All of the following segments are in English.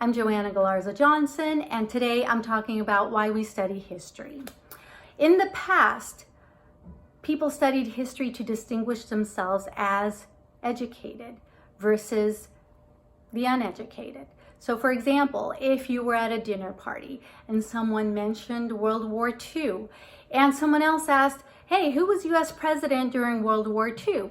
I'm Joanna Galarza Johnson, and today I'm talking about why we study history. In the past, people studied history to distinguish themselves as educated versus the uneducated. So for example, if you were at a dinner party and someone mentioned World War II and someone else asked, hey, who was US president during World War II?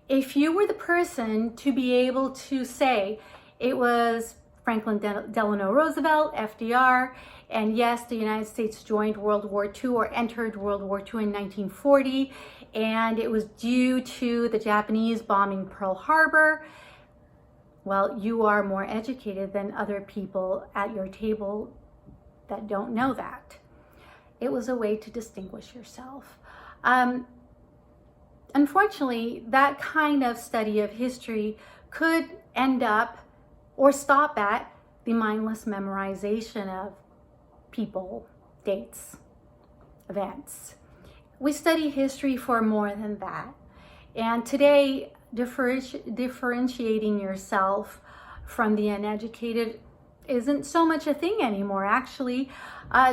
If you were the person to be able to say it was Franklin Delano Roosevelt, FDR, and yes, the United States joined World War II or entered World War II in 1940, and it was due to the Japanese bombing Pearl Harbor, well, you are more educated than other people at your table that don't know that. It was a way to distinguish yourself. Unfortunately, that kind of study of history could end up or stop at the mindless memorization of people, dates, events. We study history for more than that. And today, differentiating yourself from the uneducated isn't so much a thing anymore, actually.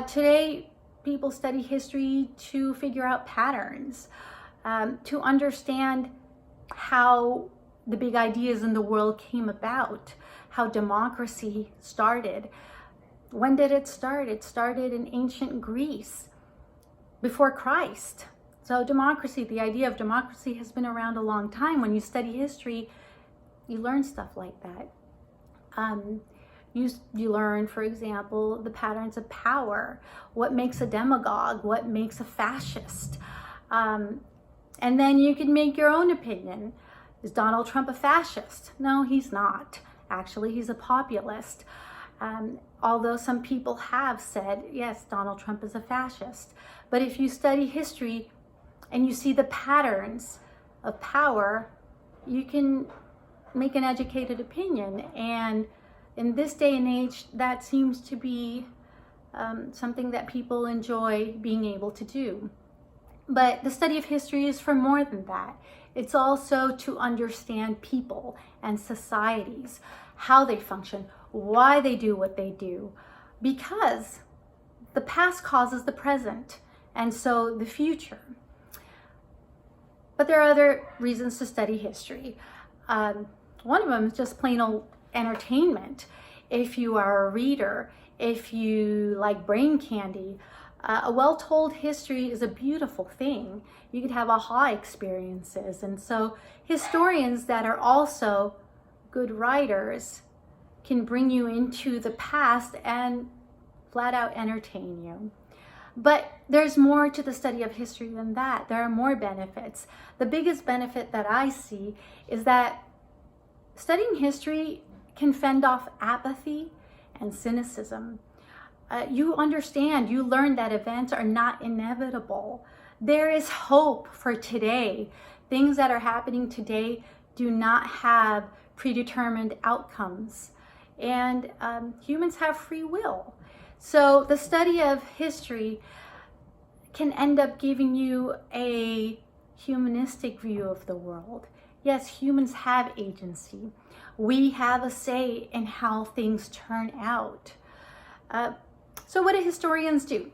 Today, people study history to figure out patterns, to understand how the big ideas in the world came about, how democracy started. When did it start? It started in ancient Greece, before Christ. So democracy, the idea of democracy has been around a long time. When you study history, you learn stuff like that. You learn, for example, the patterns of power, what makes a demagogue, what makes a fascist. And then you can make your own opinion. Is Donald Trump a fascist? No, he's not. Actually, he's a populist. Although some people have said, yes, Donald Trump is a fascist. But if you study history and you see the patterns of power, you can make an educated opinion. And in this day and age, that seems to be something that people enjoy being able to do. But the study of history is for more than that. It's also to understand people and societies, how they function, why they do what they do, because the past causes the present, and so the future. But there are other reasons to study history. One of them is just plain old entertainment. If you are a reader, if you like brain candy, a well-told history is a beautiful thing. You could have aha experiences. And so historians that are also good writers can bring you into the past and flat out entertain you. But there's more to the study of history than that. There are more benefits. The biggest benefit that I see is that studying history can fend off apathy and cynicism. You understand, you learn that events are not inevitable. There is hope for today. Things that are happening today do not have predetermined outcomes. And humans have free will. So the study of history can end up giving you a humanistic view of the world. Yes, humans have agency. We have a say in how things turn out. So what do historians do?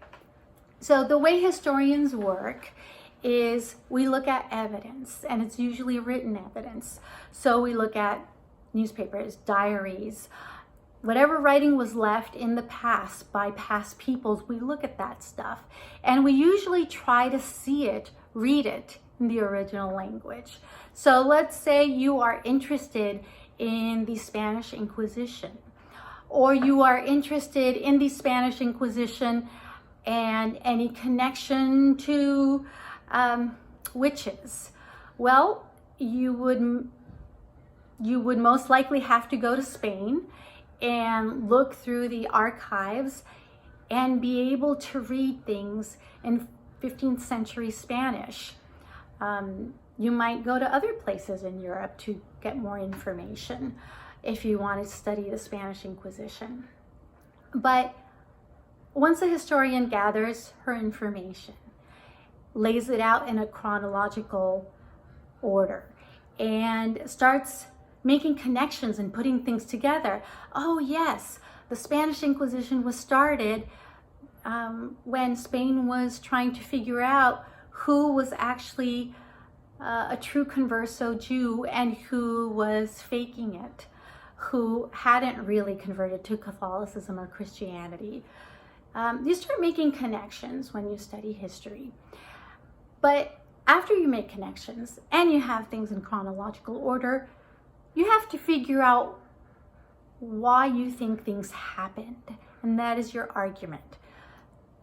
So the way historians work is we look at evidence, and it's usually written evidence. So we look at newspapers, diaries, whatever writing was left in the past by past peoples, we look at that stuff. And we usually try to see it, read it in the original language. So let's say you are interested in the Spanish Inquisition, or you are interested in the Spanish Inquisition and any connection to witches. Well, you would most likely have to go to Spain and look through the archives and be able to read things in 15th century Spanish. You might go to other places in Europe to get more information if you want to study the Spanish Inquisition. But once a historian gathers her information, lays it out in a chronological order, and starts making connections and putting things together. Oh yes, the Spanish Inquisition was started when Spain was trying to figure out who was actually a true converso Jew and who was faking it, who hadn't really converted to Catholicism or Christianity. You start making connections when you study history. But after you make connections and you have things in chronological order, you have to figure out why you think things happened. And that is your argument.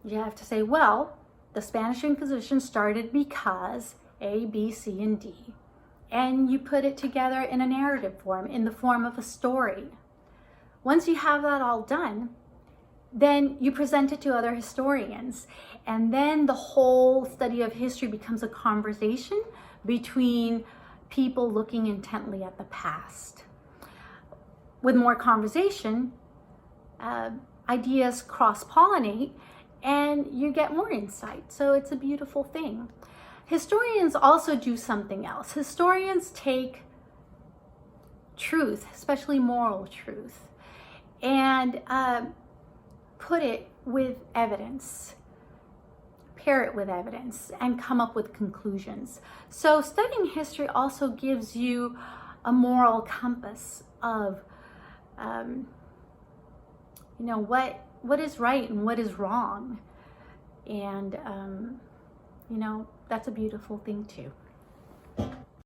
You have to say, well, the Spanish Inquisition started because A, B, C, and D. And you put it together in a narrative form, in the form of a story. Once you have that all done, then you present it to other historians. And then the whole study of history becomes a conversation between people looking intently at the past. With more conversation, ideas cross-pollinate and you get more insight. So it's a beautiful thing. Historians also do something else. Historians take truth, especially moral truth, and put it with evidence, pair it with evidence, and come up with conclusions. So studying history also gives you a moral compass of, what is right and what is wrong. And, that's a beautiful thing too.